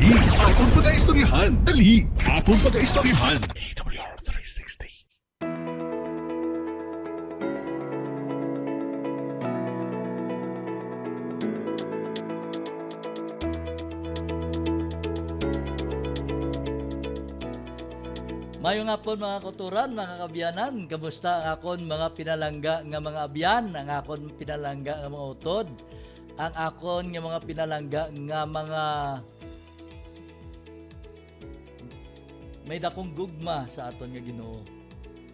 Dali, atong pag-aistoryahan. Dali, atong pag-aistoryahan. AWR 360. Mayong hapon mga kuturan, mga kabyanan. Kamusta ang akon mga pinalangga nga mga abyan, ang akon pinalangga nga mga utod, ang akon nga mga pinalangga nga mga may dakong gugma sa aton nga Ginoo.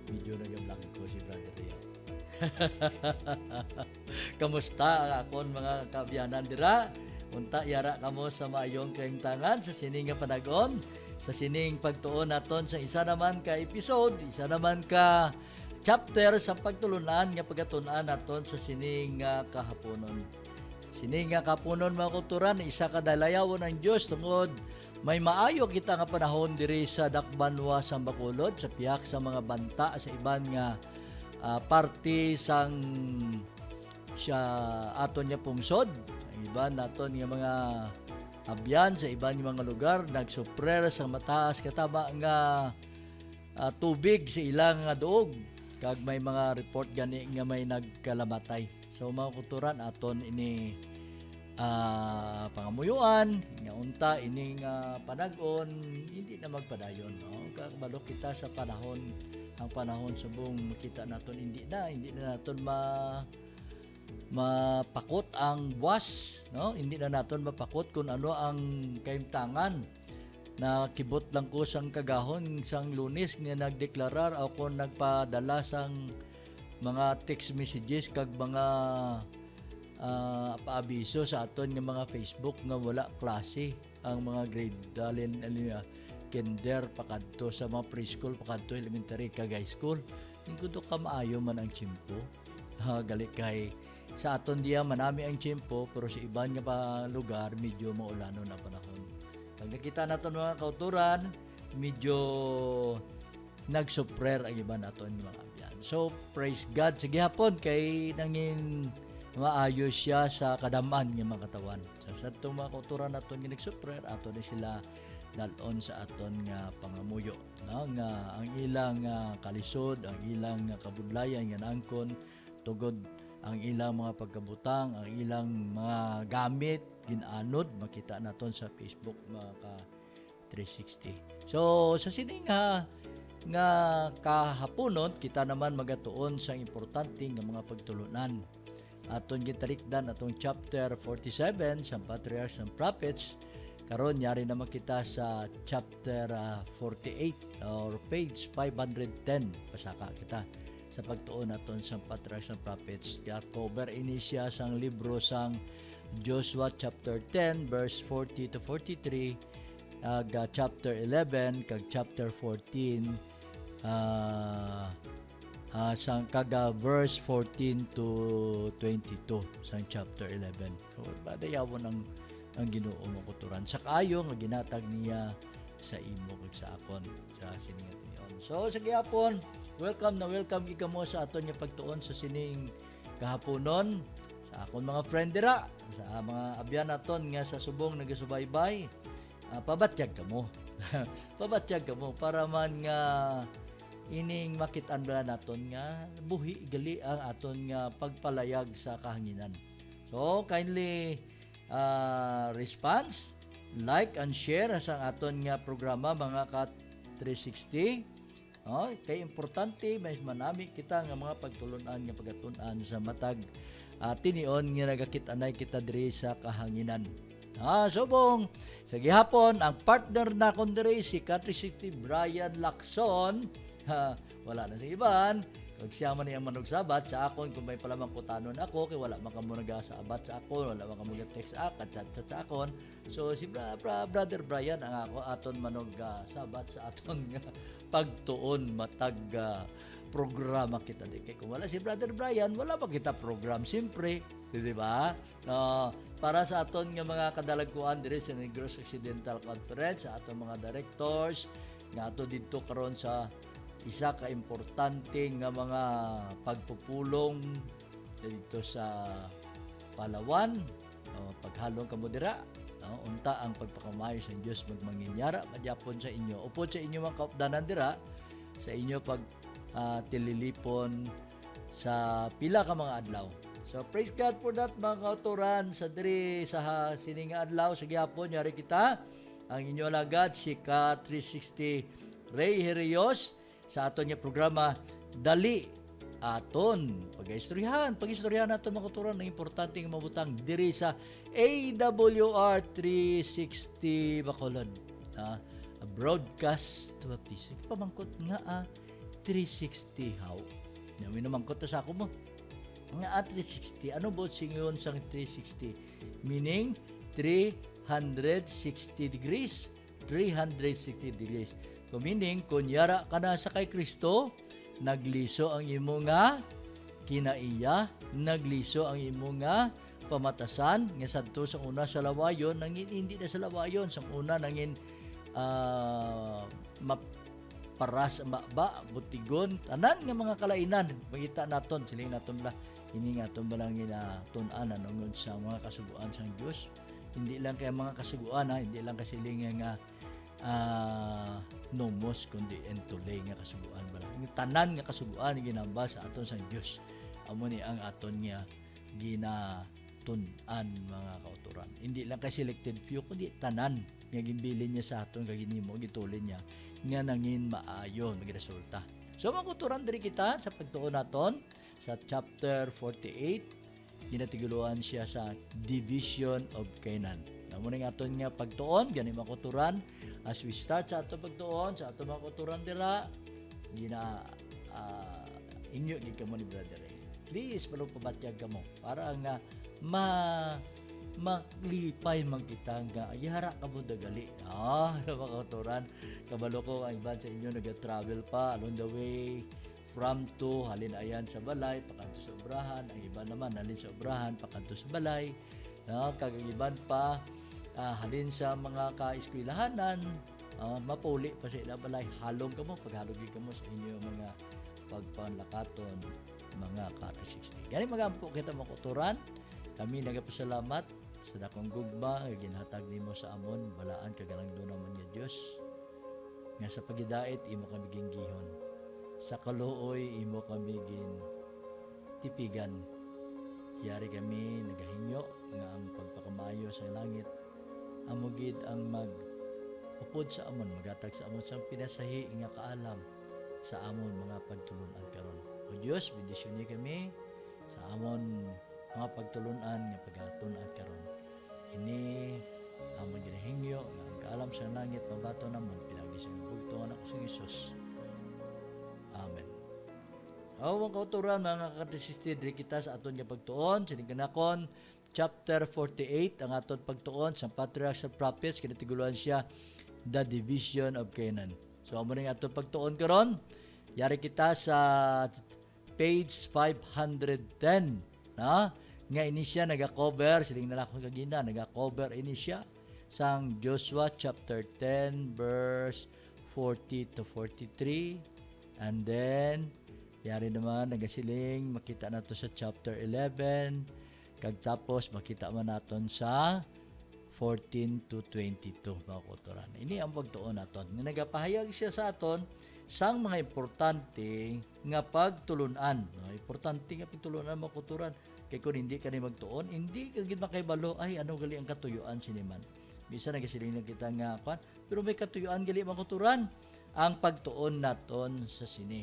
Medyo nagablanko si Brother Rio. Kamusta ang akon mga kabyanan dira? Unta yara kamo sa maayong kaimtangan sa sining nga panagon, sa sining pagtuon naton sa isa naman ka episode, isa naman ka chapter sa pagtulunan nga pagatun-an naton sa sining nga kahaponon. Sining nga kahaponon mga kulturan, isa ka dalayawon ang Dios tungod may maayo kita nga panahon diri sa Dakbanwa sa Bacolod, sa piyak sa mga banta sa iban nga parte sang siya aton nga pungsod. Ang iban naton nga mga abyan sa iban nga mga lugar nagsuprer sa mataas kataba nga tubig sa ilang nga duog, kag may mga report gani nga may nagkalamatay. So mga kulturan aton ini pangamuyuan nga unta ining panag-on hindi na magpadayon, no? Kabalo kita sa panahon, ang panahon subong makita naton hindi na naton mapakot ang buwas, no? Hindi na naton mapakot kung ano ang kaimtangan na kibot lang ko sang kagahon sang Lunes nga nagdeklarar o kung nagpadala sang mga text messages kag mga paabiso sa aton nga mga Facebook nga wala klase ang mga grade dalin kinder pakadto sa mga preschool pakadto elementary kag high school. Ingkudo ka maayo man ang tiyempo. Gali kay sa aton diya manami ang tiyempo pero sa iban nga pa lugar medyo maulano na panahon. Pag nakita naton mga kauturan medyo nagsuprer ang iban naton mga abyan. So praise God sige hapon kay nangin maayo siya sa kadaman nga mga katawan. Sa atong mga kauturan naton nga nagsuprer aton ni sila dalon sa aton nga pangamuyo, no? Nga ang ilang kalisod, ang ilang kabudlayan nga nangkon tugod ang ilang mga pagkabutang, ang ilang mga gamit ginanod makita naton sa Facebook mga ka 360. So sa sining nga kahaponon kita naman magatuon sa importante nga mga pagtulunan. Aton gitarikdan atong chapter 47 sa Patriarchs and Prophets. Karon yari naman kita sa chapter 48 or page 510 pasaka kita sa pagtuon naton sa Patriarchs and Prophets. Cover ini siya sang libro sang Joshua chapter 10 verse 40 to 43, chapter 11 kag chapter 14 sang kaga verse 14 to 22 sang chapter 11. So badayawon ang Ginoo mo kuturan sa kaayo nga ginatag niya sa imo kag sa akon sa sining ation. So sa gihapon, welcome gika mo sa aton nga pagtuon sa sining kahaponon sa akon mga friend dira, sa mga abyan naton nga sa subong nagasubaybay. Pabatyag kamo. Pabatyag kamo para man nga ining makitaan ba naton nga buhi gali ang aton nga pagpalayag sa kahanginan. So kindly response, like and share sa aton nga programa mga ka 360. Kay importante may manami kita nga mga pagtulunan nga pagatun-an sa matag tinion nga nagakit-anay kita diri sa kahanginan. Subong sa gihapon ang partner na kon diri si ka 360 Brian Lacson. Wala na sa iban kag siya man ang manugsabat sa akon kung may palamang kutanon ako kay wala man kamo nagasabat sa akon, wala man kamo text chat sa akon. So si Brother Brian ang ako aton manog sabat sa aton nga pagtuon matag programa kita di kay kung wala si Brother Brian wala pa kita program siyempre, di ba? Para sa aton nga mga kadalagkuan diri sa Negros Occidental Conference, sa aton mga directors nga ato didto karon sa isa ka importante nga mga pagpupulong dito sa Palawan, paghalong kamo dira no? Unta ang pagpakamayo sa Dios magmanginyara magyapon sa inyo. Upod sa inyo mga kaupdanan dira sa inyo pag tililipon sa pila ka mga adlaw. So praise God for that mga kauturan sa diri sa sining adlaw sa gihapon yari kita ang inyo alagad si Ka 360 Ray Herios sa aton nga programa Dali aton pag-istoryahan naton mga kauturan ang importante nga mabutang diri sa AWR 360 Bacolod. Broadcast to baptism pamangkot nga 360 how namin namangkot sa ako mo nga 360 ano ba singon sang 360 meaning 360 degrees so meaning kunyara ka na sa kay Kristo nagliso ang imo nga kinaiya nagliso ang imo nga pamatasan nga sadto sa una sa lawayon nangin hindi na sa lawayon sa una nangin paras ba butigon tanan nga mga kalainan makita naton siling naton la ini nga aton balang tun-an anong sa mga kasuguan sang Dios hindi lang kay mga kasuguan hindi lang kasiling nga nomos kundi entulay nga kasuguan balang tanan nga kasuguan ginamba sa aton sang Dios amo ni ang aton nga ginatun-an mga kauturan hindi lang kay selected few kundi tanan nga ginbilin niya sa aton kag ginimo gitulin niya nga nangin maayo magresulta. So makuturan diri kita sa pagtuon naton sa chapter 48 ginatiguluan siya sa division of Canaan. Namo ning aton nga pagtuon gani makuturan as we start sa aton pagtuon sa aton makuturan dira gina inyo gid kamo ni brother. Please palo pabatyag kamo para nga maglipay man kita nga yara ka mo dagali makauturan kabalo ko ang iban sa inyo nag-travel pa along the way from to halin ayan sa balay pakanto sa obrahan ang iba naman halin sa obrahan pakanto sa balay kagagiban pa halin sa mga kaeskwilahanan mapuli pa sa ila balay halong ka mo paghalog ka mo sa inyo mga pagpanlakaton mga ka-360 gani magampo kita makauturan kami nagapasalamat sa dakong gugma nga ginhatag nimo sa amon balaan kagalang do naman nga Dios nga sa pagidait imo kami gihon sa kaluoy imo kami tipigan yari kami nagahingyo nga ang pagpakamayo sa langit amo gid ang upod sa amon magatag sa amon sang pinasahi nga kaalam sa amon mga pagtulunan karon o Dios bendisyon niya kami sa amon mga pagtulunan nga paghatun-an karon ini amon ginahingyo nga ang kaalam sa langit mabato namon pinagi sa bugtong anak sa Hesus amen. Mga kauturan mga ka-360 diri kita sa aton nga pagtuon sining kanakon chapter 48 ang aton pagtuon sa Patriarchs and Prophets kinatiguluan siya the division of Canaan. So amo ning aton pagtuon karon yari kita sa page 510 nga ini siya naga-cover siling nalakon kagina naga-cover ini siya sang Joshua chapter 10 verse 40 to 43 and then yari naman nagasiling makita nato sa chapter 11 kag tapos makita man naton sa 14 to 22 mga kauturan. Ini ang pagtuon naton nga nagapahayag siya sa aton sang mga importante nga pagtulunan importante nga pagtulunan mga kauturan. Kaya kung hindi ka ni magtuon, hindi ka gid makaibalo ay ano gali ang katuyuan siniman. Bisa nagasiling na kita nga kwan, pero may katuyuan gali makuturan ang pagtuon naton sa sini.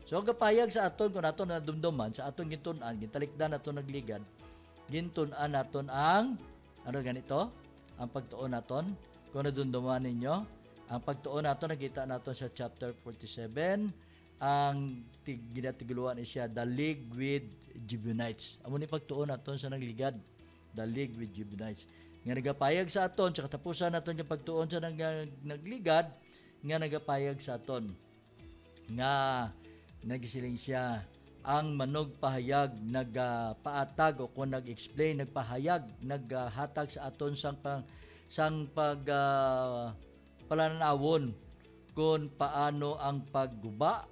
So gapayag sa aton kung naton na dumduman sa aton gintun-an, gintalikdan naton nagligad, gintun-an naton ang ano ganito, ang pagtuon naton kung nadumduman ninyo, ang pagtuon naton nakita naton sa chapter 47 ang ginatiguluan siya the league with Gibeonites. Amo ni pagtuon naton sa nagligad the league with Gibeonites. Nga nagapayag sa aton sa katapusan naton yung pagtuon sa nagligad nga nagapayag sa aton nga nagisiling siya ang manog pahayag nagpaatag o kung nag-explain nagpahayag naghatag sa aton sang palanawon kung paano ang pagguba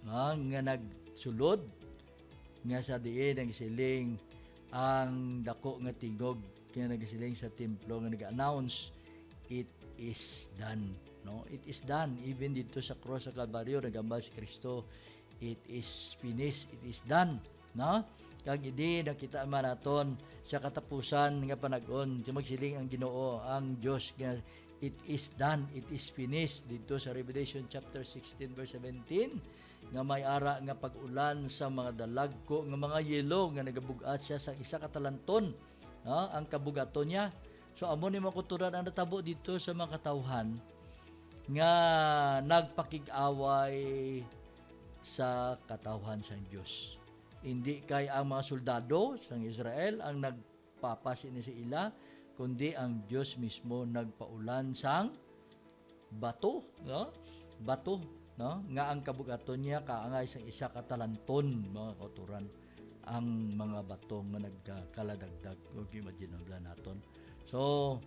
nga nagsulod nga sa diin ang siling ang dako nga tingog kaya nagasiling sa templo nga nag-announce, it is done. No, it is done. Even dito sa cross sa Kalbaryo nagamba si Kristo, it is finished, it is done. No, kag idi nakita man naton sa katapusan nga panag-on sa magsiling ang Ginoo, ang Dios nga it is done, it is finished dito sa Revelation chapter 16 verse 17 nga may ara nga pag-ulan sa mga dalagko nga mga yelo nga nagabugat siya sa isa ka talanton, ang kabugaton niya. So amo ni makuturan ang natabo dito sa mga katawhan nga nagpakig-away sa katawhan sa Dios. Hindi kay ang mga soldado sa Israel ang nagpapasin ni sa ila, kundi ang Dios mismo nagpaulan sang bato, no? Bato, no? Nga ang kabugaton niya kaangay sang isa ka talanton, mga kauturan, ang mga bato nga nagkaladagdag. Okay, imagine naton. So,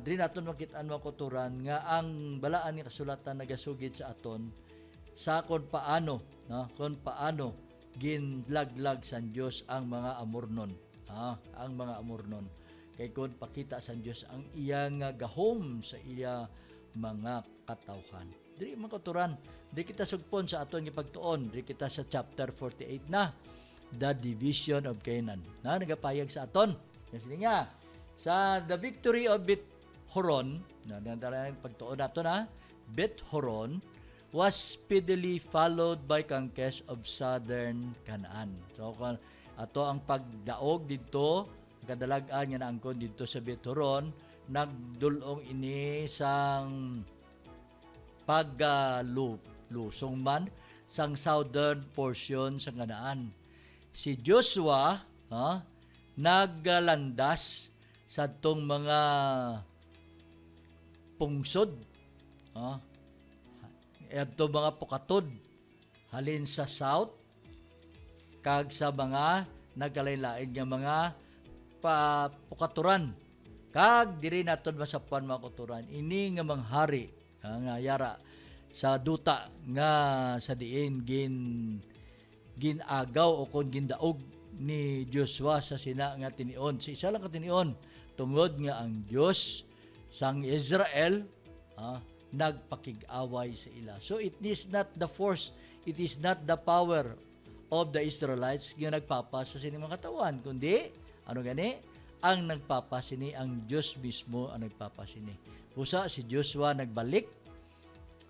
di naton makitaan mga kauturan nga ang balaan nga kasulatan nagasugid sa aton sa kung paano, no? Kung paano ginlaglag sa Dios ang mga amornon, ang mga amornon. Kay kung pakita sa Dios ang iya nga gahom sa iya mga katawhan. Diri mga kauturan, di kita sugpon sa aton nga pagtuon, di kita sa chapter 48 na, the division of Canaan. Na nagapayag sa aton. Kasi nga sa the victory of Beth Horon, na pagtuon nato na, Beth Horon was speedily followed by conquest of southern Canaan. So ato ang pagdaog dito, kadalagan nga naangkon dito sa Beth Horon, nagdulong ini sang paglusong man sang southern portion sa Canaan. Si Joshua naglandas sa tong mga pungsod, ito mga pukatod halin sa south kag sa mga nagkalain-lain nga mga pukaturan, kag diri naton masapuan mga kauturan ini nga manghari nga yara sa duta nga sa diin ginagaw o kon gindaog ni Joshua sa sina nga tinion, si isa lang ka tinion, tungod nga ang Dios sang Israel nagpakig-away sa ila. So it is not the force, it is not the power of the Israelites nga nagpapas sa sining mga katawan, kundi ano gani? Ang nagpapasini, ang Diyos mismo ang nagpapasini. Pusa si Joshua nagbalik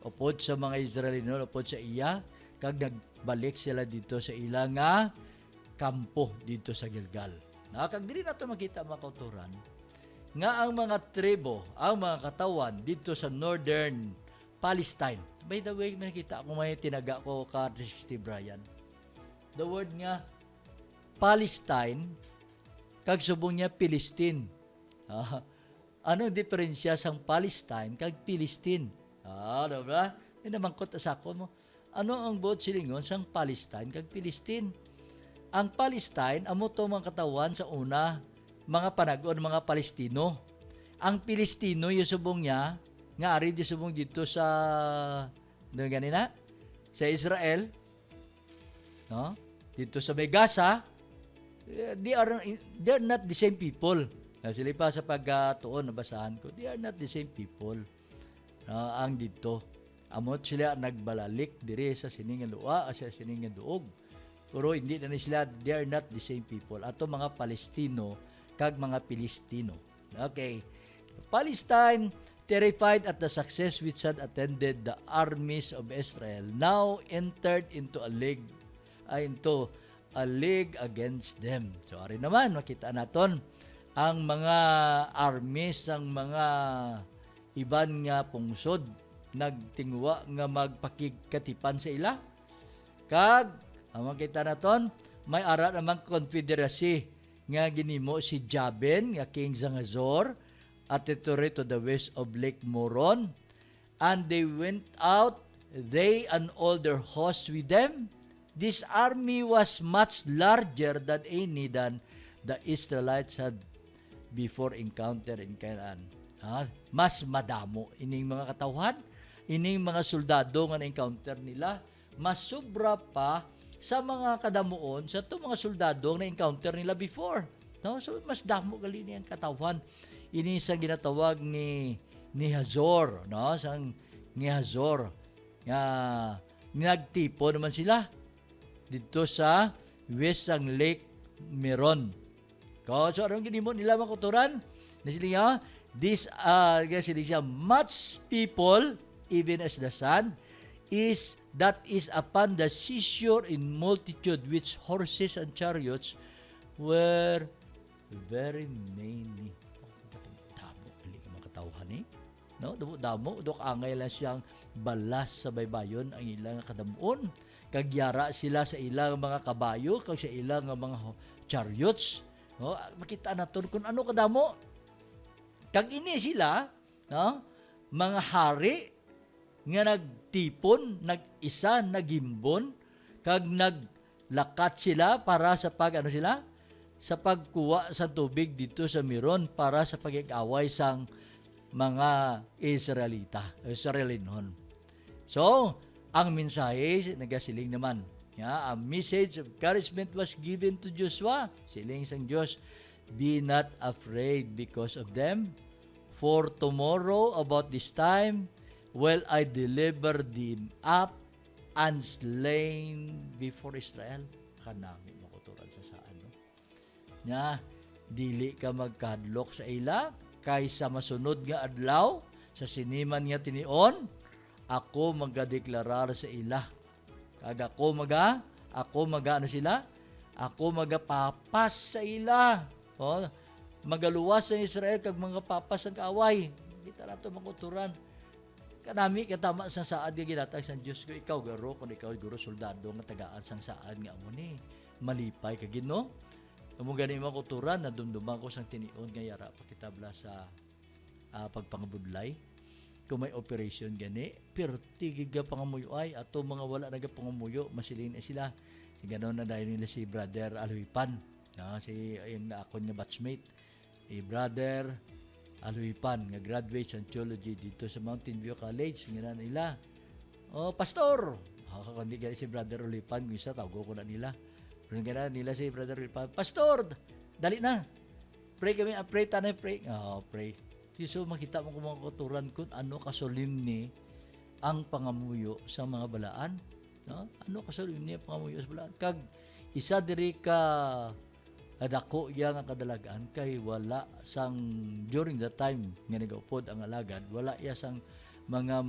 upod sa mga Israelino, upod sa iya, kag nagbalik sila dito sa ila nga kampo dito sa Gilgal. Kag diri nato makita mga kauturan nga ang mga tribo, ang mga katawan dito sa northern Palestine. By the way, makita ko may tinaga ko ka Steve Bryan. The word nga Palestine kag subong niya Palestine. Anong diferensya sang Palestine kag Palestine? Diba? Inamangkot sa ako mo. Ano ang buot silingon sang Palestine kag Palestine? Ang Palestine, amo to mga katawan sa una, mga panagon, mga Palestino. Ang Palestino, yung subong niya, nga ari di subong dito sa, ganina, sa Israel, no? Dito sa Gaza, they are not the same people. Sila pa sa pagtuon nabasahan ko, they are not the same people. Ang dito, amot sila nagbalalik dire sa sining nga luwa, sa sining nga duog. Pero hindi na sila, they are not the same people. Ato mga Palestino kag mga Pilistino. Okay. Palestine, terrified at the success which had attended the armies of Israel, now entered into a league against them. So ari naman makita naton ang mga armies ang mga iban nga pungsod nagtingwa nga magpakigkatipan sa ila. Kag ang makita naton may ara namang confederacy nga ginimo si Jabin nga king sa Hazor at territory to the west of Lake Moron, and they went out, they and all their hosts with them. This army was much larger than any than the Israelites had before encountered in Canaan. Mas madamo ining mga katawhan, ining mga soldado nga na-encounter nila, mas sobra pa sa mga kadamuon sa itong mga soldado na encounter nila before. No? So mas damo gali niyang katawan. Ini sa ginatawag ni Hazor, no? Sang ni Hazor nga nagtipo naman sila dito sa west sang Lake Meron. So anong ginimo nila makuturan? Na sila sila siya, much people, even as the sun, that is upon the seashore in multitude, which horses and chariots were very many. Damo, hindi ka makatawhan eh. No? Damo, dok angay lang siyang balas sa baybayon ang ilang kadamuon. Kagyara sila sa ilang mga kabayo, kag sa ilang mga chariots. No? Makita natin kung ano kadamo. Kag ini sila, no? Mga hari nga nagtipon, nag-isa, nagimbon, kag naglakat sila para sa sa pagkuha sa tubig dito sa Meron para sa pag-away sang mga Israelinon. So, ang mensahe nagasiling naman. A message of encouragement was given to Joshua. Siling sang Diyos, be not afraid because of them, for tomorrow about this time will I deliver them up and slain before Israel. Kanami makuturan sa saan. No? Nga, dili ka magkadlok sa ila, kaysa masunod nga adlaw, sa siniman nga tinion, ako magadeklarar sa ila. Kag ako ano sila? Ako magapapas sa ila. O, magaluwas sa Israel kag mga papas ang kaaway. Kita nato makuturan. Kanami katama sa saad nga ginatag sa Dios ko, ikaw garo kun ikaw guro soldado nga tagaan sang saad nga amo ni malipay kag Ginoo. Amo gani makuturan na dumduman ko sang tinion nga yara pakitabla sa pagpangabudlay. Kung may operation gani, perti giga pangamuyo ay ato mga wala naga pangamuyo masilin na sila. Si ganon na dahil nila si Brother Aluipan, si yung akon nga batchmate. Brother Aluipan nga graduate sa theology dito sa Mountain View College nga nila. Pastor. Kundi gani si Brother Aluipan, misa tawgo ko na nila. Pero gani nila si Brother Aluipan, Pastor, dali na. Pray kami, pray tanay, pray. Pray. So makita mo kung mga kuturan kung ano kasolimni ang pangamuyo sa mga balaan. No? Ano kasolimni ang pangamuyo sa balaan? Kag isa diri ka adako iya nga kadalagan kay wala sang during the time nga nagaupod ang alagad, wala iya sang mga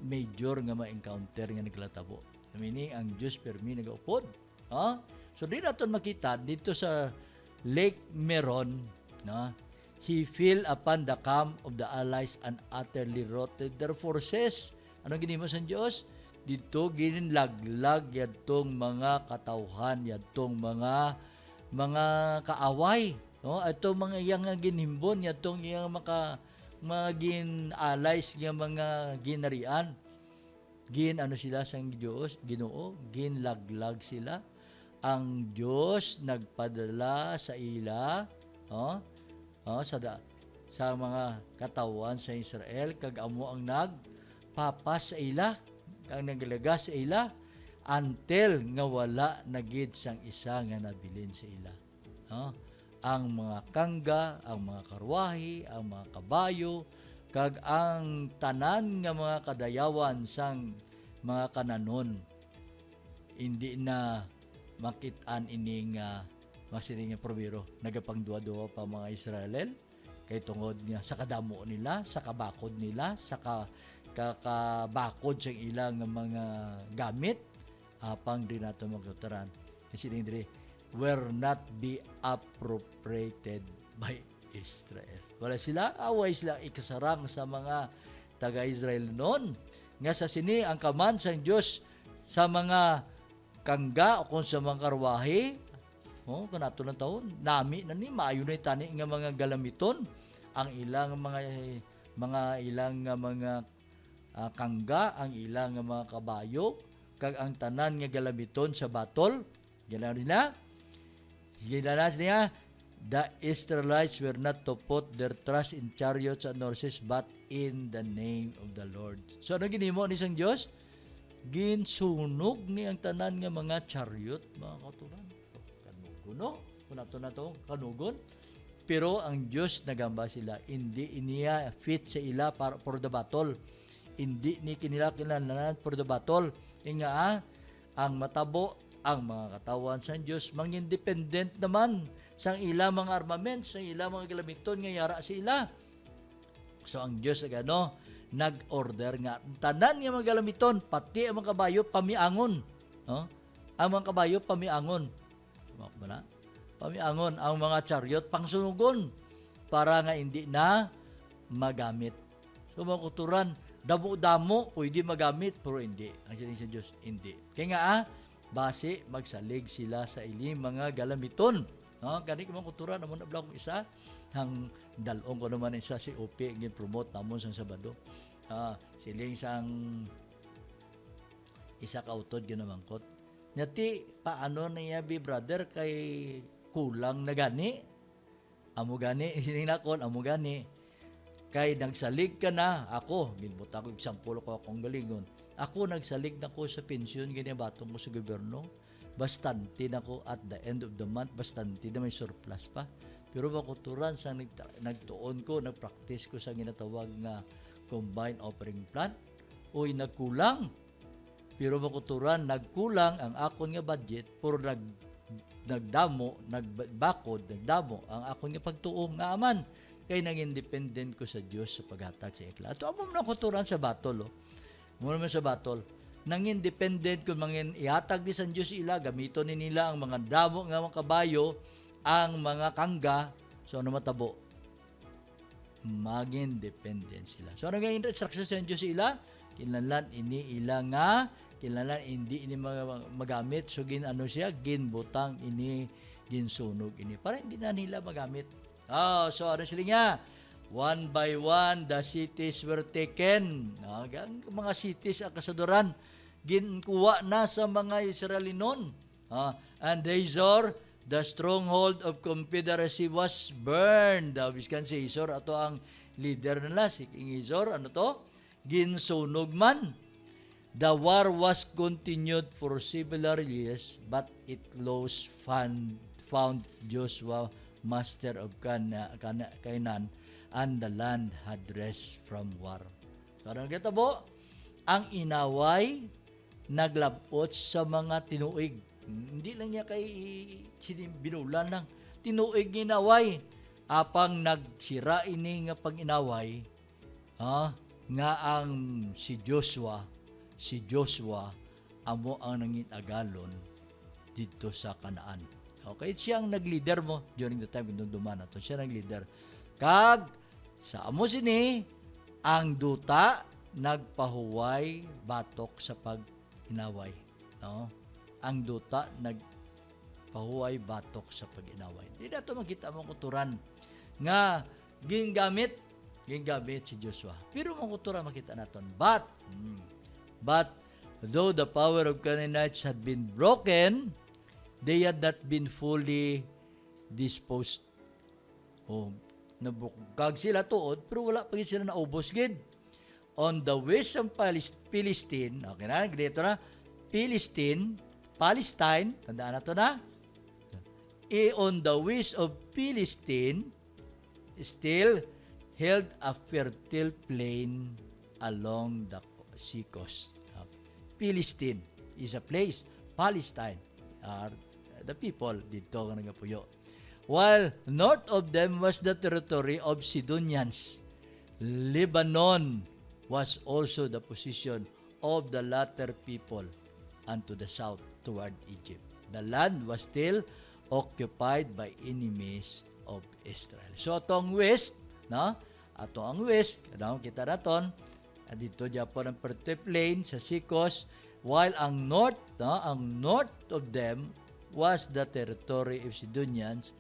major nga ma-encounter nga naglatabo. Meaning ang Diyos permi nagaupod. So di naton makita dito sa Lake Meron, he fell upon the camp of the allies and utterly routed their forces. Anong ginimo sa Diyos? Dito ginlaglag yadtong mga katawhan, yadtong mga kaaway. No? Ito mga iyang ginimbon, yadtong iyang mga gin-allies nga mga ginarian. Ano sila sa Diyos? Ginoo, ginlaglag sila. Ang Diyos nagpadala sa ila, sa mga katawan sa Israel, kag amo ang nagpapas sa ila, kag naglagas sa ila, until nga wala nagid sang isa nga nabilin sa ila. Ang mga kangga, ang mga karwahi, ang mga kabayo, kag ang tanan nga mga kadayawan sang mga kananon, hindi na makit-an ining masiling nga probiro, nagapangduwa-duwa pa mga Israel kay tungod niya sa kadamo nila, sa kabakod nila, sa kakabakod sa ilang mga gamit, apang din nato magtuturan. Masiling diri, were not be appropriated by Israel. Wala sila, away sila ikasarang sa mga taga-Israel noon. Nga sa sini, ang kaman sa Diyos sa mga kangga o kung sa mga karwahe, kanato ng taon, nami na ni maayo na tani nga mga galamiton, ang ilang mga kangga, ang ilang mga kabayo, kag ang tanan nga galamiton sa batol. Ginawa niya, the Israelites were not to put their trust in chariots and horses, but in the name of the Lord. So ano ginimo ni sang Dios? Ginsunog ni ang tanan nga mga chariot, mga katuran. Kuno, kung na to kanugon. Pero ang Diyos nagamba sila, hindi iniya fit sa ila para for the battle. Hindi ni kinila kinahanglan for the battle. Nga ang matabo, ang mga katawan sa Diyos, mangindependent naman sa ila mga armaments, sa ila mga galamiton nga yara sa ila. So ang Diyos nag-order nga tanan nga mga galamiton, pati ang mga kabayo pamiangon. No? Ang mga kabayo pamiangon. Ba? Pamiangon ang mga chariot pangsunugon para nga hindi na magamit. So mga kuturan, damo-damo pwede magamit pero hindi. Ang sining sa Diyos, hindi. Kaya nga base magsalig sila sa ilim mga galamiton. No? Gani ko mga kuturan, naman na kong isa, hang dalong ko naman isa si OP, gin-promote namon sa Sabado. Siling sang isa kautod ginamangkot. Nyati, paano na yabi brother kay kulang na gani? Amo gani, hinakon, amo gani. Kay nagsalig ka na, ako, ginbuta ko example ko akong galingon. Ako nagsalig na ko sa pensyon, ginibatong ko sa gobyerno. Bastante na ko at the end of the month, bastante na may surplus pa. Pero makuturan sa nagtuon ko, nagpractice ko sa ginatawag na combined offering plan. Uy, nagkulang. Pero makuturan, nagkulang ang akon nga budget, pero nagdamo, nagbakod, nagdamo ang akon nga pagtuong nga aman. Kaya nang independent ko sa Diyos sa paghatag sa ikla. Ito amom na kuturan sa battle. Muna naman sa battle. Nang independent kung mangin ihatag di sa Diyos ila, gamito ni nila ang mga damo nga mga kabayo, ang mga kangga, so ano matabo? Maging dependent sila. So ano nga instruction sa Diyos ila? Kinlanlan ini ila nga, kinlanlan hindi ini magamit, so siya, ginbutang ini, ginsunog ini, para hindi na nila magamit. So ano sila nga? One by one, the cities were taken. Ang mga cities ang kasaduran, ginkuha na sa mga Israelinon. And Hazor, the stronghold of Confederacy was burned. Biskan si Hazor, ato ang leader nila, si King Hazor, ano to? Ginsunog man. The war was continued for several years, but it close found Joshua master of Canaan, and the land had rest from war. So, ano kita po? Ang inaway naglabot sa mga tinuig. Hindi lang niya kay binulan lang. Tinuig inaway. Apang nagsira ini nga pag-inaway, nga ang si Joshua amo ang nangitagalon dito sa Canaan. Okay, siyang nag-leader mo during the time nung duman nato. Siya nag-leader. Kag sa amo sini ang duta nagpahuway batok sa pag-inaway. No? Ang duta nagpahuway batok sa pag-inaway. Di na ito makita mong kuturan nga gingamit si Joshua. Pero mong kuturan makita natin. But though the power of Canaanites had been broken, they had not been fully disposed. Nabukag sila tuod, pero wala pa sila naubos gid. On the west of Palestine, okay na, dito na, Palestine, tandaan na to na. On the west of Palestine, still held a fertile plain along the sea coast. Palestine is a place. Palestine are the people dito nga nagapuyo. While north of them was the territory of Sidonians. Lebanon was also the position of the latter people, and to the south toward Egypt. The land was still occupied by enemies of Israel. So atong west, no? Ato ang west, kita naton, dito Japan ang fertile plain sa Sikos, while ang north of them was the territory of Sidonians.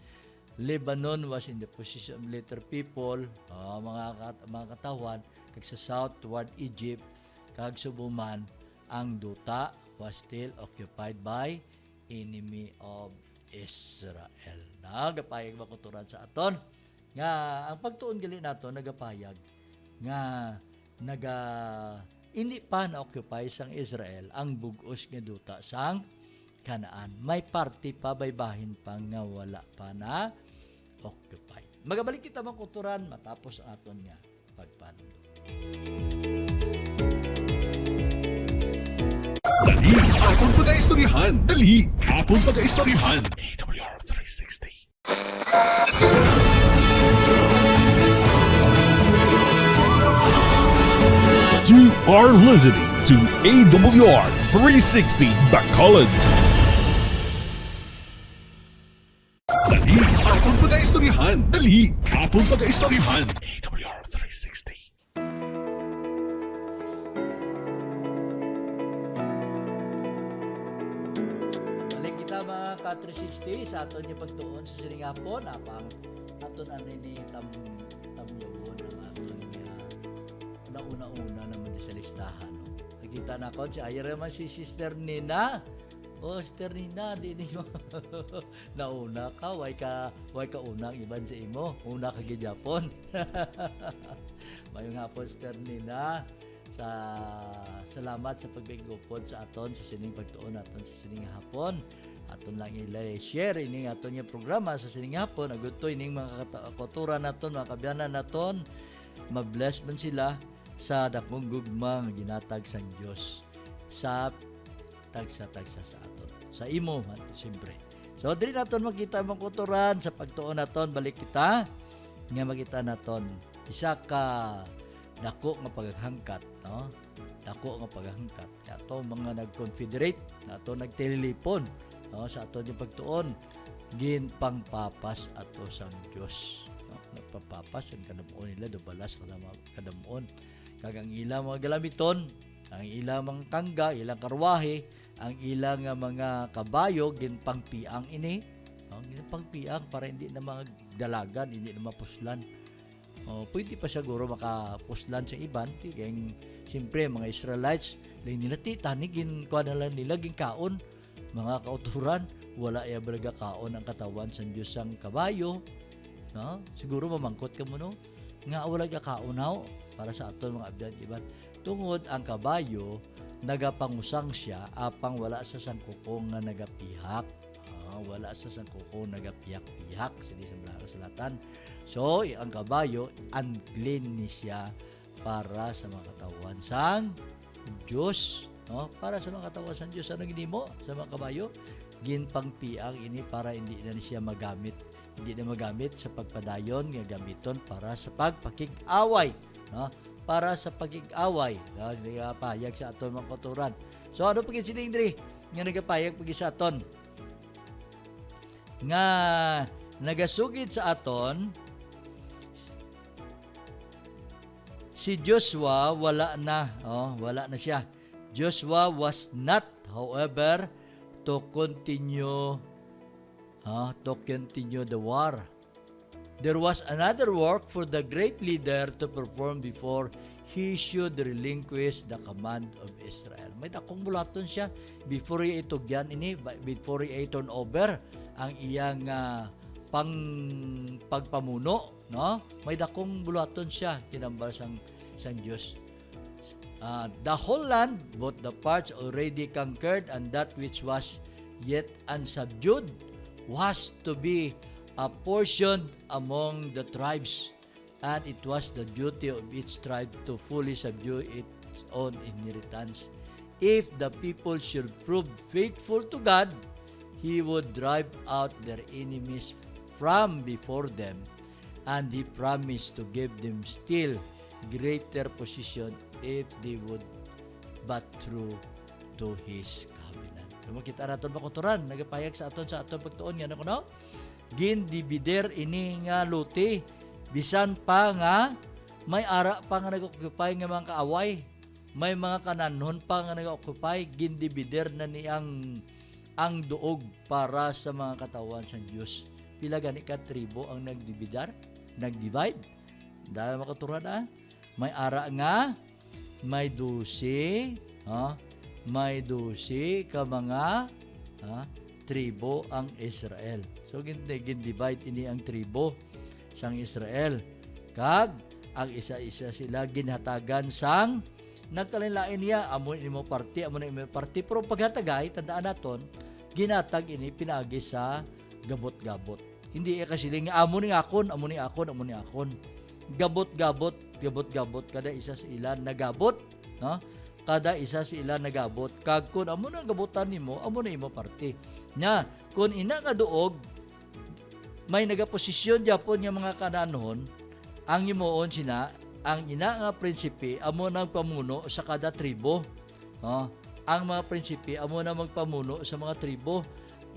Lebanon was in the position of later people, mga katawan, kag sa south toward Egypt, kag subuman, ang duta was still occupied by enemy of Israel. Nagapayag makuturan sa aton nga ang pagtuon gali nato nagapayag nga hindi pa na occupy sang Israel ang bugos nga duta sang Kanaan. May party pa, baybahin pa nga wala pa na occupy. Magabalik kita mga kulturan matapos aton nga pagpanulong. Dali, atong pag-aistoryahan. Dali, atong pag-aistoryahan. AWR 360. You are listening to AWR 360 Bacolod. Dali, atong pag-aistoryahan. Dali, atong pag-aistoryahan. AWR 360. Balik kita mga ka-360 sa aton yung pagtuon sa siningapon. Apang aton ano ni tamyawon ang aton nga nauna-una naman sa listahan. No? Nakita na ko, si Ayer naman si Sister Nina. Oh, Sister Nina, di mo. Nauna ka, why ka unang iban sa imo. Una ka gid-Japon. Mayong hapon, Sister Nina. Salamat sa pagbigupod sa aton sa sining pagtuon aton sa sining hapon. Aton lang i-share ining aton nga programa sa sining hapon. Agutoy ining mga kultura naton, mga kabyanan naton. Mabless man sila sa dakong gugmang ginatag sa Dios sa tagsa-tagsa sa aton. Sa imo man siyempre. So diri naton makita ang kulturan sa pagtuon naton, balik kita nga makita naton isa ka dako nga paghangkat, no? Dako nga paghangkat. Ato mga nag-confederate, ato nagtililipon, no? Sa aton yung pagtuon ginpangpapas ato sang Dios, no? Nagpapapas ang kadamuon nila do balas kadamuon. Kagang ilang mga galamiton, ang ilang mga kangga, ilang karwahe, ang ilang mga kabayo ginpangpiang ini, no? Ginpangpiang para hindi na mga dalagan, hindi na mapuslan. Pwede pa siguro makapuslan sa iban, kaya siyempre mga Israelites lang nila tanigin kuha na lang nila ginkaon mga kauturan, wala iya braga kaon ang katawan sa Diyos ang kabayo, no? Siguro mamangkot ka mo, no? Nga wala ka kaunaw para sa aton mga abyan iban tungod ang kabayo nagapangusang siya apang wala sa sangkukong nga nagapihak. Wala sa sangkukong nagapiyak-piyak sila sa sulatan. So ang kabayo unclean ni siya para sa mga katawan sang Diyos, no? Para sa mga katawan sang Diyos. Ano ginimo sa mga kabayo? Ginpangpiang ini para hindi na siya magamit. Hindi na magamit sa pagpadayon nga gamiton para sa pagpakig-away, no? Para sa pagig-away, no? Nagapayag sa aton mga kulturan. So ano pagin sining diri nga nagapayag pagi sa aton nga nagasugid sa aton si Joshua wala na siya. Joshua was not however to continue the war. There was another work for the great leader to perform before he should relinquish the command of Israel. May dakong bulaton siya before itugyan ini, before i-turn over ang iyang pagpamuno, no? May dakong bulaton siya tinambal sang Dios. The whole land, both the parts already conquered and that which was yet unsubdued, was to be apportioned among the tribes, and it was the duty of each tribe to fully subdue its own inheritance. If the people should prove faithful to God, He would drive out their enemies from before them, and He promised to give them still greater position if they would but true to His covenant. Makita natin makuturan, nagapayag sa aton pagtuon nga, no? Gindibider ini nga luti, bisan pa nga may ara pa nga nag-occupy nga mga kaaway, may mga kananon pa nga nag-occupy, gindibider na niyang ang duog para sa mga katawan sa Diyos. Pila gani ka tribo ang nag-divide. Dahil makaturan na, may ara nga, may 12, may 12 ka mga tribo ang Israel. So gin-divide ini ang tribo sang Israel. Kag ang isa-isa sila ginhatagan sang nagkalain-lain niya amon imo party pero paghatagay tandaan naton ginatag ini pinaagi sa gabot-gabot. Hindi kasi nga amo ni akon. Gabot-gabot kada isa sa ilan nagabot, no? Kada isa sa ilan nagabot. Kag kun amo na gabutan nimo, amo na imo parte. Nya, kun ina nga duog may nagaposisyon Japon nga mga kananon, ang himuon sina, ang ina nga prinsipe amo nang pamuno sa kada tribo. Ang mga prinsipe amo na magpamuno sa mga tribo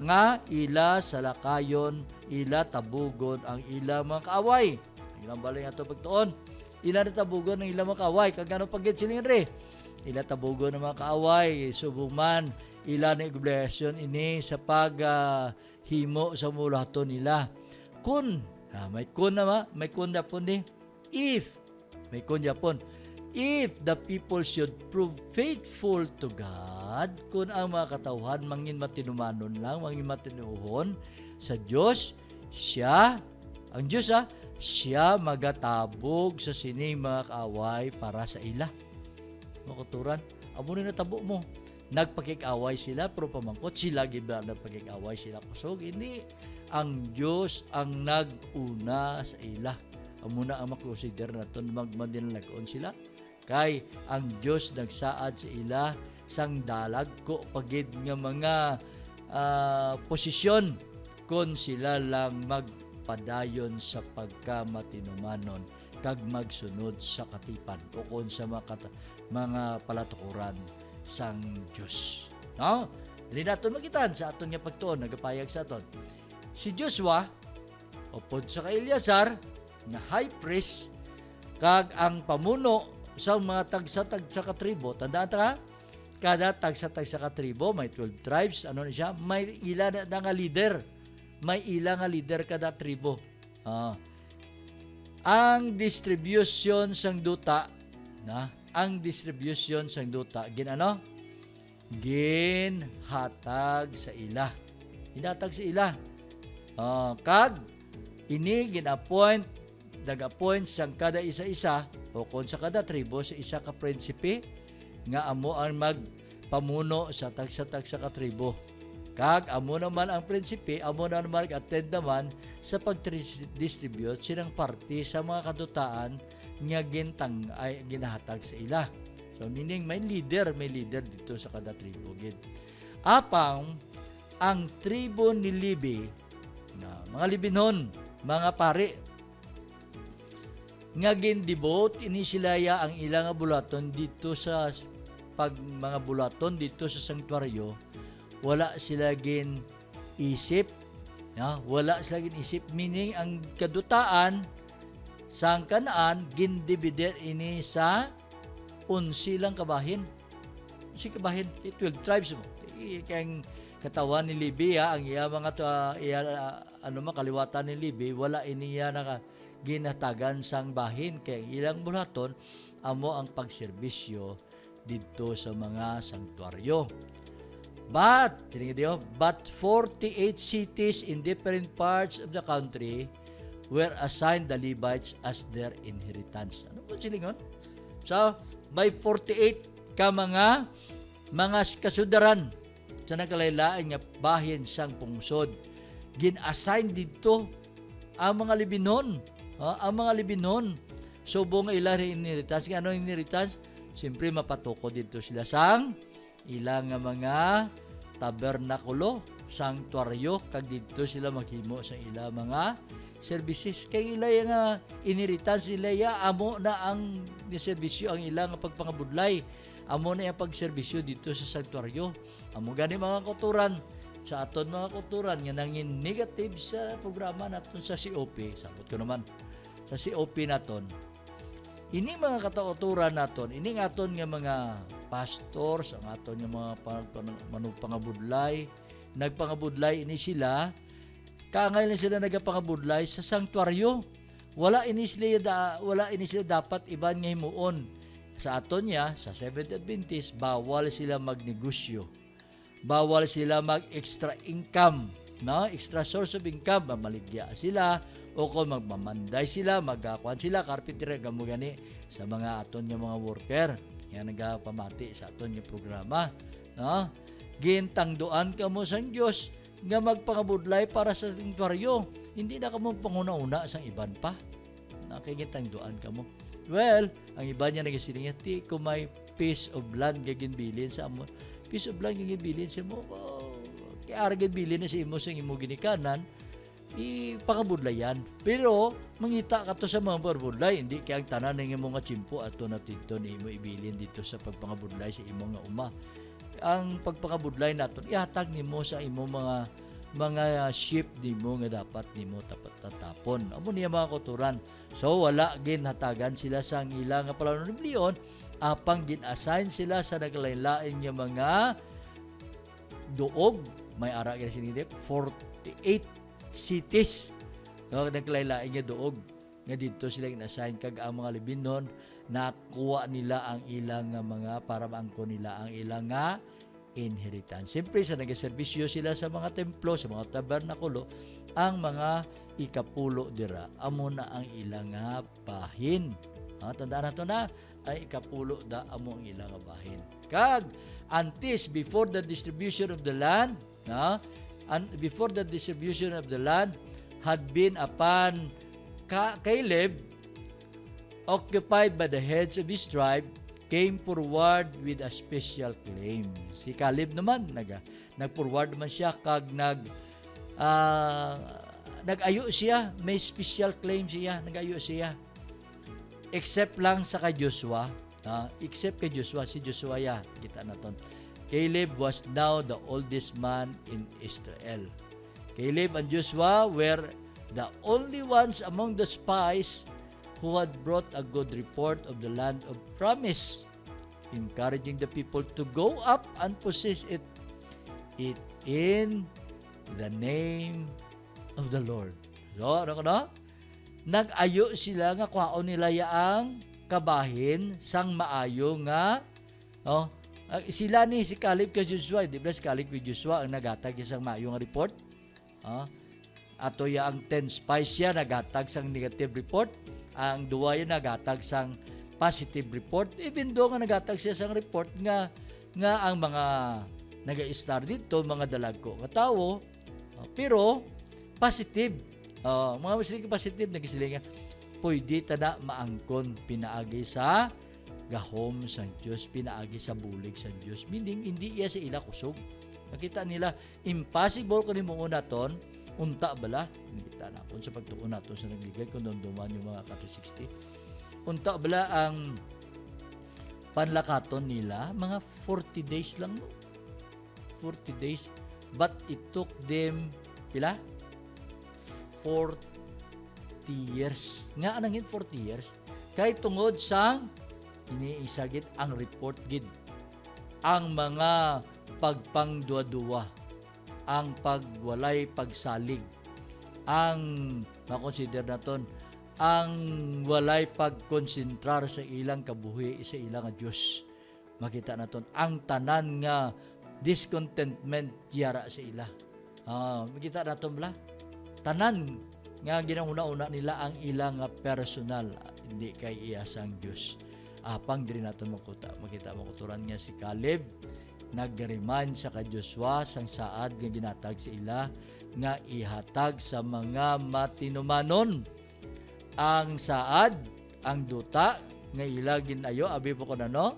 nga ila salakayon, ila tabugon ang ila mga kaaway. Ilang balay ato pagtuon. Ila na tabugon ang ila mga kaaway. Kagano pagit siling re? Ila tabugon ang mga kaaway, subuman, ila na igoblasyon ini sa paghimo sa mulaton nila. Kun, may kun na po ni, if the people should prove faithful to God, kung ang mga katawhan mangin matinumanon lang, mangin matinuhon sa Diyos, ang Diyos siya magatabog sa sining mga kaaway para sa ila. Makuturan, amo na natabo mo. Nagpakik-away sila, pero pamangkot sila, gibla nagpakik-away sila kusog. Hindi, ang Diyos ang nag-una sa ila. Amo na ang makonsider na ito, magmadinalagoon sila. Kay ang Diyos nagsaad sa ila, sang dalag ko pagid nga mga posisyon kung sila lang magpadayon sa pagkamatinumanon kag magsunod sa katipan o kung sa mga palatukuran sang Diyos. No? Dili naton magitan sa aton nga pagtuon nagapayag sa aton. Si Joshua upod sa kay Eleazar na high priest kag ang pamuno sa mga tagsa-tagsa ka tribo. Tandaan ta kada tagsa-tagsa ka tribo may 12 tribes, ano na siya? May ila na nga leader. May ila nga leader kada tribo. Ang distribution sang duta ginhatag sa ila. Hinatag sa ila. Kag ini nag-appoint sang kada isa-isa o kung sa kada tribo sa isa ka prinsipe nga amo ang magpamuno sa tagsa-tagsa ka tribo. Kag amo naman ang prinsipe, amo na naman attend naman sa pag-distribute silang parte sa mga kadutaan nga ginahatag sa ila. So meaning may leader dito sa kada tribo. Apang ang tribo ni Levi na mga Libinon, mga pare nga gin-devote ini silaya ang ilang bulaton dito sa mga bulaton dito sa sanktuaryo. Wala sila gin isip, meaning ang kadutaan sa Kanaan gin-divider ini sa 11 lang kabahin. Si kabahin, 12 tribes mo. Kaya katawan ni Levi ang iya mga kaliwatan ni Levi, wala iniya ginatagan sang bahin kay ilang bulaton amo ang pagserbisyo dito sa mga sanktuaryo. But 48 cities in different parts of the country were assigned the Levites as their inheritance. Ano po silingon? So, by 48 ka mga kasudaran sa nagkalaylain nga bahin sang pungsod. Gin-assign dito ang mga Libinon. Ang mga Libinon. So, buong ilang inheritance. Ano inheritance? Siyempre, mapatuko dito sila sang ilang mga tabernakulo, sanktuaryo, kag dito sila maghimo sa ilang mga services. Kay ilang nga inheritance nila, amo na ang serbisyo ang ilang pagpangabudlay. Amo na yung pagserbisyo dito sa sanktuaryo. Amo gani mga kuturan sa aton mga kuturan nga nangin negative sa programa naton sa COP. Sabot ko naman sa COP naton. Ini mga katauturan naton, ini aton nga mga pastors, ang aton nga mga manupangabudlay, nagpangabudlay ini sila. Kaangay lang sila nagapangabudlay sa sanktuaryo. Wala ini sila dapat iban nga himuon. Sa aton niya, sa Seventh Adventist, bawal sila magnegosyo. Bawal sila mag-extra income, no? Extra source of income, mamaligya sila, o kung magmamanday sila, magkakuan sila, carpenter, gamo gani, sa mga aton nga mga worker. Yan nagapamati sa aton nga programa, no? gintangduan ka mo sang Dios nga magpangabudlay para sa sanctuaryo. Hindi na ka mo panguna-una sang iban pa. Nakikitangduan ka mo. Well, ang iba niya nagasiling, ti ko may piece of land gaginbilin sa amo. Piece of land gaginbilin sa mo. Kaya aragin bilin na sa imo sa imo ginikanan, ipangabudlayan. Pero, mangita ka to sa mga pangabudlay, hindi kaya ang tanan ng imo nga tsimpo at na tito ni imo ibilin dito sa pagpangabudlay sa imo nga uma. Ang pagpangabudlay naton ihatag nimo sa imo mga sheep nimo nga dapat nimo tapat tatapon. Amo niya mga kuturan. So wala gin hatagan sila sa ilang nga palanunublion apang gin-assign sila sa naglain-lain nga mga duog. May ara gyud sinidip 48 cities. No, naglain-lain nga duog nga dito sila gin-assign kag ang mga Lebanon nakuha nila ang ilang nga mga para maangkon nila ang ilang nga inheritance. Siyempre sa nagaserbisyo sila sa mga templo, sa mga tabernakulo, ang mga ikapulo dira amo na ang ilang nga bahin. Tandaan nato na ay ikapulo da amo ang ilang nga bahin. Kag antes before the distribution of the land, before the distribution of the land had been upon Caleb, occupied by the heads of his tribe, came forward with a special claim. Si Caleb naman, nag-forward naman siya kag nag-ayo siya, may special claim siya, nag-ayo siya. Except lang sa kay Joshua, except kay Joshua, si Joshua ya, kita naton. Caleb was now the oldest man in Israel. Caleb and Joshua were the only ones among the spies who had brought a good report of the land of promise, encouraging the people to go up and possess it in the name of the Lord. So, nag-ayo sila nga kwaon nila yaang kabahin sang maayo nga sila ni si Caleb kay Joshua, di ba si Caleb kay Joshua ang nagatag isang maayo nga report. Ato yaang 10 spies siya nagatag sang negative report. Ang duwa yun nagatag sang positive report, even though nga nagatag siya sang report nga ang mga naga-star dito mga dalagko nga tawo, pero positive, mga masiling positive nagisiling nga pwede tada maangkon pinaagi sa gahom sang Dios, pinaagi sa bulig sang Dios, meaning hindi iya sa ila kusog. Nakita nila impossible kunin mo unaton unta bala, kita na kung sa pagtuon nato sa nagligay kung duman yung mga 360. Unta bala ang panlakaton nila, mga 40 days lang, no? 40 days. But it took them, pila? 40 years. Nga anangin 40 years? Kay tungod sang iniisagit ang report gid. Ang mga pagpangduwa-duwa, ang pagwalay pagsalig, ang makonsider naton ang walay pagkonsentrar sa ilang kabuhi sa ilang nga Dios. Makita naton ang tanan nga discontentment tiyara sa ila. Makita naton bala tanan nga ginauna-una nila ang ilang nga personal, hindi kay iya sang Dios. Apang diri naton makita makuturan nga si Caleb nag-remind sa kay Joshua sang saad nga ginatag sa ila nga ihatag sa mga matinumanon ang saad, ang duta nga ila ginayo abi po kuno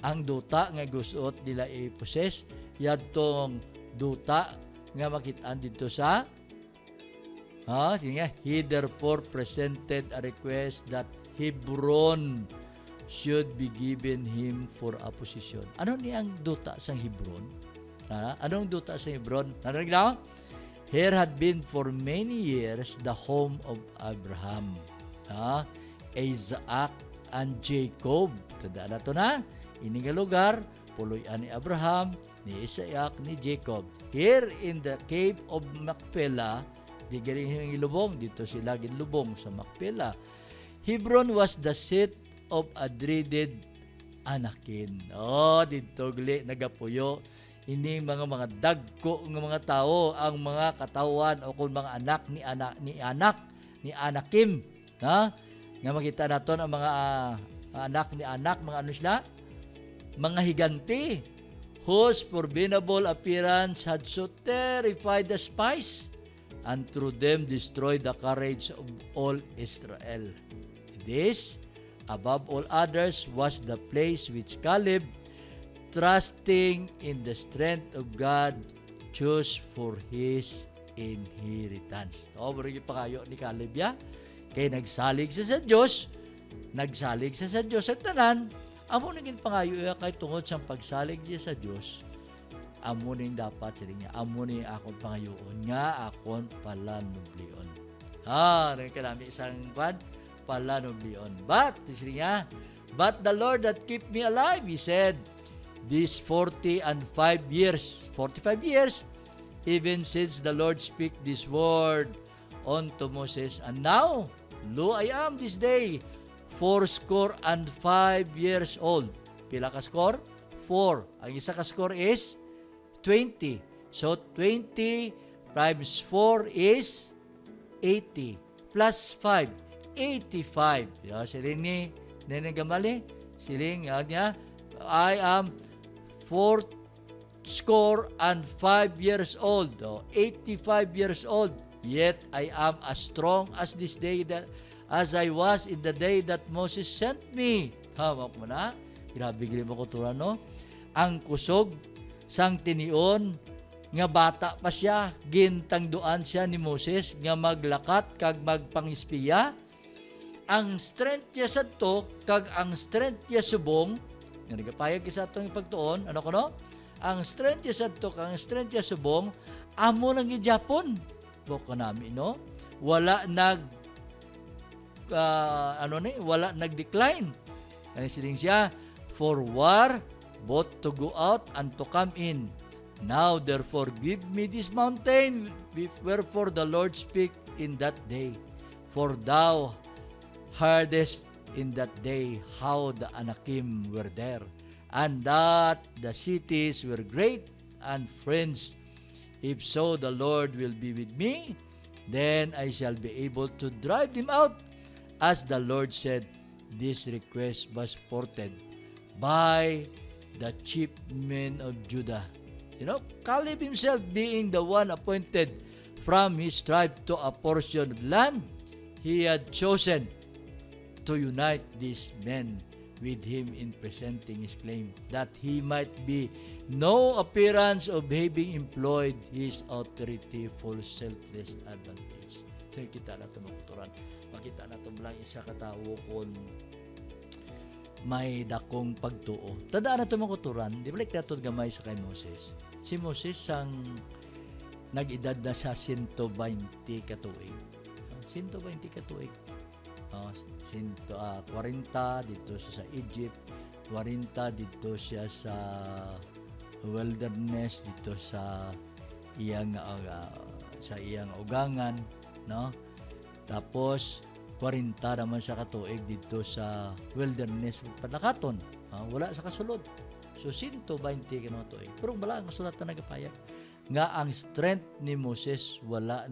ang duta nga gusto nila i-possess yadtong duta nga makitaan dito sa sige nga, he therefore presented a request that Hebron should be given him for a possession. Ano ni ang duta sa Hebron? Anong duta sa Hebron? Narinig na? Here had been for many years the home of Abraham, Isaac, and Jacob. Tandaan na ito na. Ini nga lugar, puloy-an ni Abraham, ni Isaac, ni Jacob. Here in the cave of Macpela, di galing ilubong, dito sila ginlubong sa Macpela. Hebron was the seat of a dreaded Anakin. Dito gali nagapuyo ini mga dagko ng mga tao, ang mga katawan o kung mga anak ni Anakim, nga makita naton ang mga anak ni mga ano sila, mga higanti, whose formidable appearance had so terrified the spies, and through them destroyed the courage of all Israel. This, above all others, was the place which Caleb, trusting in the strength of God, chose for his inheritance. O, marigi pa kayo ni Caleb ya. Kaya nagsalig siya sa Diyos, sa Diyos at tanan, amo naging pangayo ya kay tungod sa pagsalig siya sa Diyos, amo ning dapat sa niya, amo ni akong pangayoon nga akon palanublion. Nang kalami isang kwan, palanublion. But the Lord that keep me alive, he said, these 45 years, even since the Lord speak this word unto Moses, and now, lo, I am this day 85 years old. Pila ka score? 4. Ang isa ka score is 20. So, 20 times 4 is 80. Plus 5, 85. Siling ni Nene siling niya, I am 4 score and 5 years old, 85 years old, yet I am as strong as this day as I was in the day that Moses sent me. Hamak mo na, grabe gili mo kutura, no? Ang kusog sang tinion nga bata pa siya, gintangduan siya ni Moses nga maglakat kag magpangispiya. Ang strength niya sa to kag ang strength niya subong nga nagapayag isa itong ipagtuon, ano ko no? Ang strength niya sa to kag ang strength niya subong, amo lang i-Japon. Boko namin, no? Wala nag-decline. Kaya siling siya, for war, both to go out and to come in. Now, therefore, give me this mountain, wherefore the Lord speak in that day. For thou heardest in that day how the Anakim were there, and that the cities were great and friends. If so, the Lord will be with me, then I shall be able to drive them out. As the Lord said, this request was ported by the chief men of Judah. Caleb himself being the one appointed from his tribe to a portion of land, he had chosen to unite these men with him in presenting his claim, that he might be no appearance of having employed his authority for selfless advantage. So, kita na ito makuturan. Makita na ito lang isa katawo kung may dakong pagtuo. Tandaan na ito makuturan, di balik na ito gamay sa kay Moses. Si Moses ang nag-edad na sa 120 katuig. 120 katuig. 40 dito siya sa Egypt, 40 dito siya sa wilderness, dito sa iyang ugangan, no? Tapos 40 naman sa katuig dito sa wilderness panakaton, wala sa kasulod. So 120 katuig. Pero wala ang kasulat na nagapayag nga ang strength ni Moses wala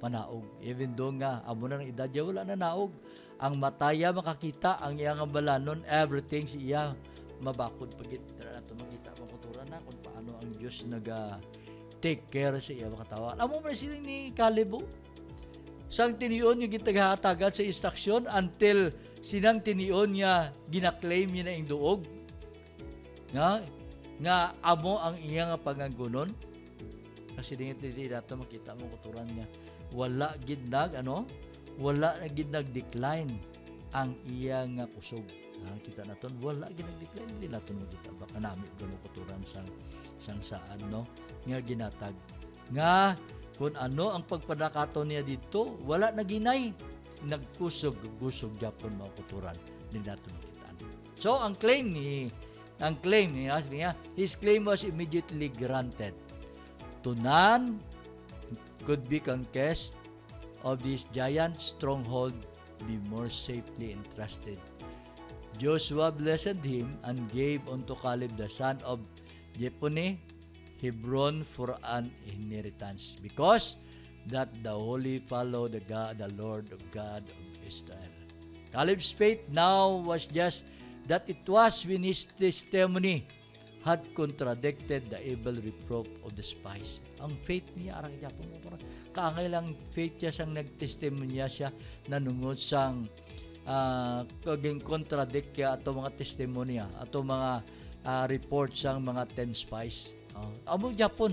panaog. Even though nga, amo na ng edad niya, wala na naog. Ang mataya makakita, ang iyang balanon, everything siya mabakod. Pagit na ito makita, makuturan na kung paano ang Diyos take care sa iya makatawa. Amo mo na sila ni Caleb. Sang tiniyon yung gitagatagan sa instruction until sinang tiniyon niya ginaklaim niya na yung duog. Nga amo ang iyang pangagunon. Kasi dingit dito makita mo kuturan niya. Wala gid nag-decline ang iyang kusog. Kita naton wala gid nag-decline, hindi naton mo kita baka nami gamo kuturan sang saan, no, nga ginatag nga kung ano ang pagpadakaton niya dito, wala na ginay, nagkusog Japon mga kuturan, hindi naton makitaan. So ang claim niya, his claim was immediately granted. To none could be conquest of this giant stronghold be more safely entrusted. Joshua blessed him and gave unto Caleb the son of Jephunneh Hebron for an inheritance, because that the holy follow the Lord of God of Israel. Caleb's faith now was just that it was when his testimony had contradicted the evil reproof of the spies. Ang faith niya, arang niya po, kaangay lang faith niya sang nagtestimonya siya nanungod sang kaging contradict kaya ato mga testimonya, ato mga reports sang mga 10 spies. Amo Japon,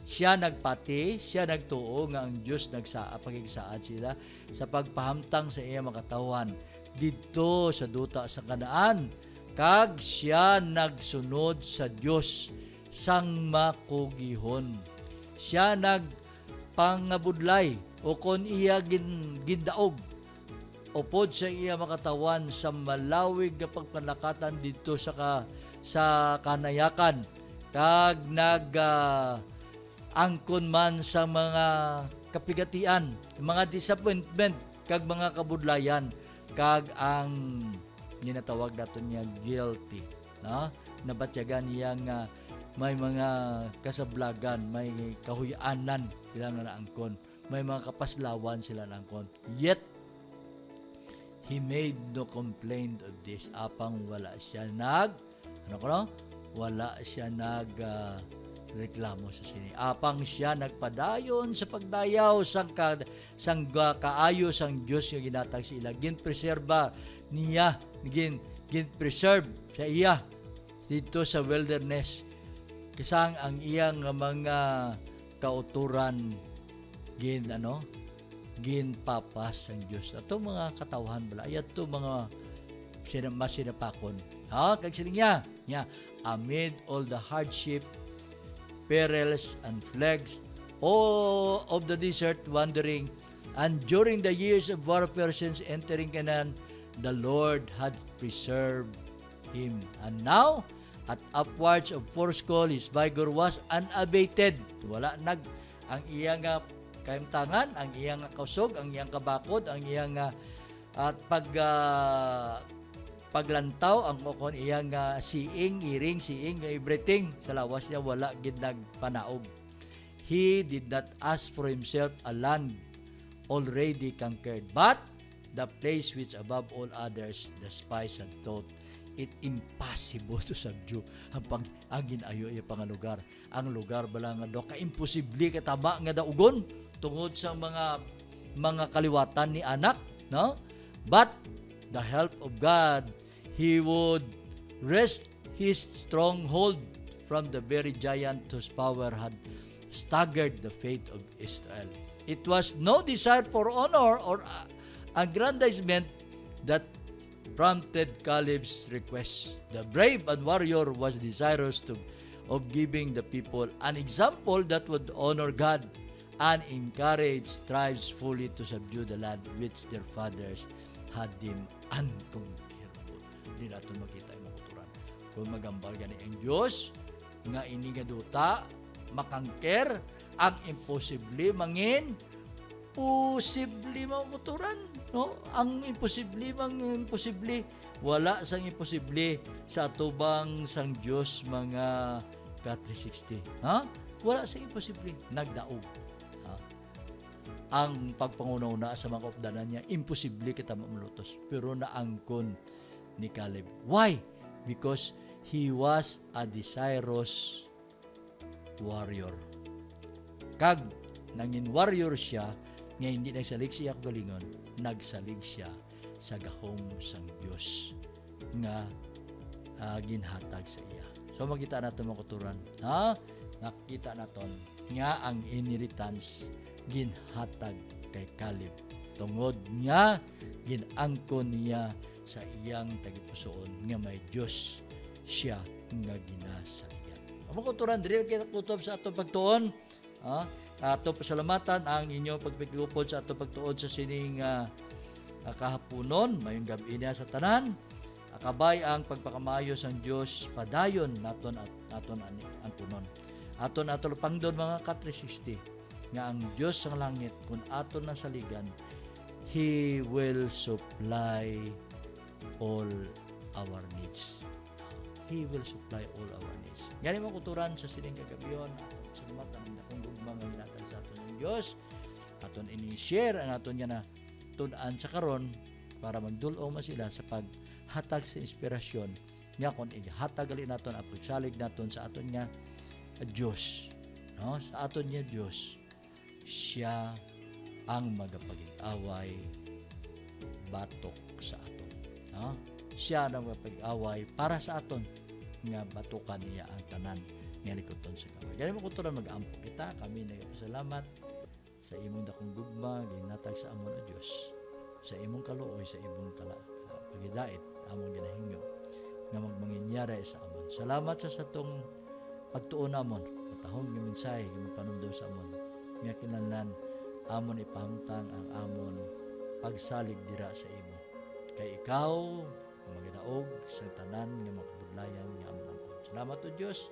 siya nagpati, siya nagtuo nga ang Diyos pagigsaad sila sa pagpahamtang sa iya makatawan dito sa duta sa Kanaan, kag siya nagsunod sa Diyos sang makugihon. Siya nagpangabudlay o kon iya gindaog upod sa iya makatawan sa malawig nga pagpanakatan dito sa kanayakan, kag angkon man sa mga kapigatian, mga disappointment, kag mga kabudlayan, kag ang ginatawag nato niya guilty, nabatyagan niya nga may mga kasablagan, may kahuyanan sila nga naangkon, may mga kapaslawan sila naangkon, yet he made no complaint of this. Apang wala siya reklamo sa sini. Apang siya nagpadayon sa pagdayaw sang kaayo sang Dios nga ginatag sa ila. Ginpreserba niya, ginpreserve sa iya dito sa wilderness. Kasang ang iyang mga kauturan ginpapas ang Dios. Ato mga katawhan bala, ato mga masinapakon. Kag sining niya, amid all the hardship, perils and plagues of the desert wandering, and during the years of warfare since entering Canaan, the Lord had preserved him. And now, at upwards of 40 his vigor was unabated. Wala ang iyang kaimtangan, ang iyang kausog, ang iyang kabakod, ang iyang at paglantaw, ang kon iyang iring, everything sa lawas niya wala gid nagpanaog. He did not ask for himself a land already conquered, but the place which above all others the spies had thought it impossible to subdue. Ang ginayo iya pangalugar. Ang lugar bala nga do ka-imposible katama nga daugon tungod sa mga kaliwatan ni anak, But the help of God, he would wrest his stronghold from the very giant whose power had staggered the faith of Israel. It was no desire for honor or aggrandizement that prompted Caleb's request. The brave and warrior was desirous of giving the people an example that would honor God and encourage tribes fully to subdue the land which their fathers had deemed unconquerable. Hindi natin makita yung makuturan. Kung magambal gani ang Diyos, nga ini nga duta, makangker, ang imposible mangin, posible makuturan. Ang imposible wala sang imposible sa atubang sang Diyos mga ka-360. Wala sang imposible. Nagdaog. Ang pagpangunauna sa mga kaupdanan niya, imposible kita mamulutos. Pero naangkon ni Caleb. Why? Because he was a desirous warrior. Kag nangin warrior siya, nga hindi nagsalig siya kagalingon, nagsalig siya sa gahom sang Diyos nga ginhatag sa iya. So makita natin mga kuturan. Nakita natin nga ang inheritance ginhatag kay Caleb. Tungod nga ginangkon niya sa iyang tagipusoon nga may Diyos siya nga ginasaligan. Amo kuturan diri kita kutob sa ato pagtuon. Ato pasalamatan ang inyong pagpigupod sa ato pagtuon sa sining kahaponon, mayong gabi niya sa tanan. Akabay ang pagpakamayo sang Dios padayon naton ang punon. Aton pangdon mga ka-360 nga ang Diyos sa langit kung aton na saligan, He will supply all our needs. He will supply all our needs. Yan yung kuturan sa sining kagabiyon. Salamat ang dakong gugma nga ginatag sa aton ng Diyos. Aton ini-share ang aton nga na tunan sa karon para magdulo man sila sa paghatag sa inspirasyon nga kon ihatag gali naton ang pagsalig naton sa aton nga Dios, no? Sa aton nga Dios, siya ang magapag-away batok sa aton, no? Siya ang magapag-away para sa aton nga batukan niya ang tanan nga likoton sa kamay. Gani mo kutoran mag-ampo kita, kami nagapasalamat sa imong dakong gugma ginatag sa amon o Dios, sa imong kaluoy, sa imong pagidait among ginahingyo nga magmanginyara sa amon. Salamat sa satong pagtuon namon, patahon nga mensahe nga panumdum sa amon nga kinahanglan amon ipahamtang ang amon pagsalig dira sa imo. Kay ikaw ang maginaog sa tanan nga makabudlayan nga amon angkon. Salamat o Dios.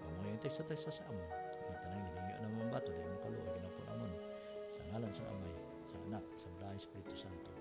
Amo yung teksta sa amon. Ang tanang ginahingyo na mong bato, di mo kaluoy ginapon amon. Sa ngalan sa Amay, sa Anak, sa Espiritu Santo.